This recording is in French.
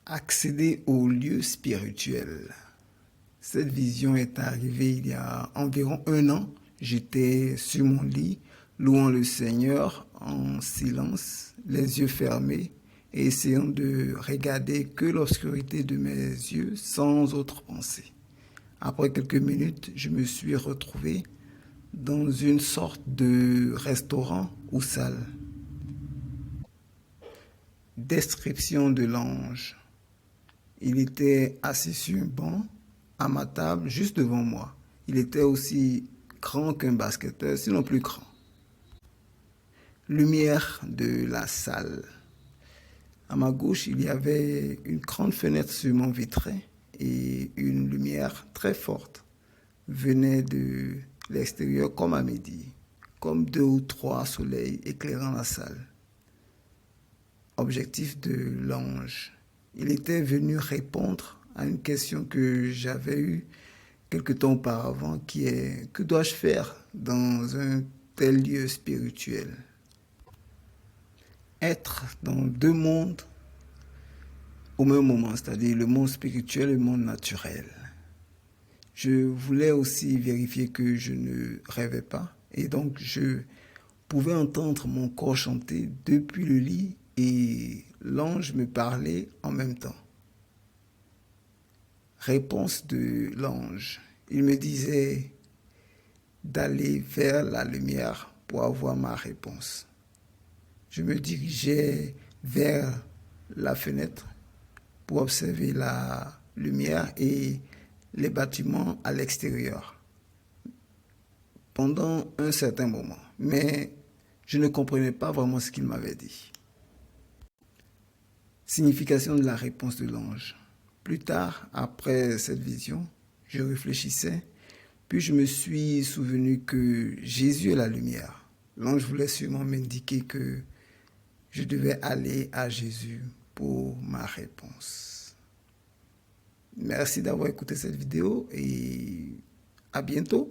Accéder au lieu spirituel. Cette vision est arrivée il y a environ 1 an. J'étais sur mon lit, louant le Seigneur en silence, les yeux fermés et essayant de regarder que l'obscurité de mes yeux sans autre pensée. Après quelques minutes, je me suis retrouvé dans une sorte de restaurant ou salle. Description de l'ange. Il était assis sur un banc à ma table juste devant moi. Il était aussi grand qu'un basketteur, sinon plus grand. Lumière de la salle. À ma gauche, il y avait une grande fenêtre sûrement vitrée et une lumière très forte venait de l'extérieur comme à midi, comme 2 ou 3 soleils éclairant la salle. Objectif de l'ange. Il était venu répondre à une question que j'avais eue quelque temps auparavant, qui est: que dois-je faire dans un tel lieu spirituel? Être dans 2 mondes au même moment, c'est-à-dire le monde spirituel et le monde naturel. Je voulais aussi vérifier que je ne rêvais pas, et donc je pouvais entendre mon corps chanter depuis le lit et l'ange me parlait en même temps. Réponse de l'ange. Il me disait d'aller vers la lumière pour avoir ma réponse. Je me dirigeais vers la fenêtre pour observer la lumière et les bâtiments à l'extérieur pendant un certain moment. Mais je ne comprenais pas vraiment ce qu'il m'avait dit. Signification de la réponse de l'ange. Plus tard, après cette vision, je réfléchissais, puis je me suis souvenu que Jésus est la lumière. L'ange voulait sûrement m'indiquer que je devais aller à Jésus pour ma réponse. Merci d'avoir écouté cette vidéo et à bientôt.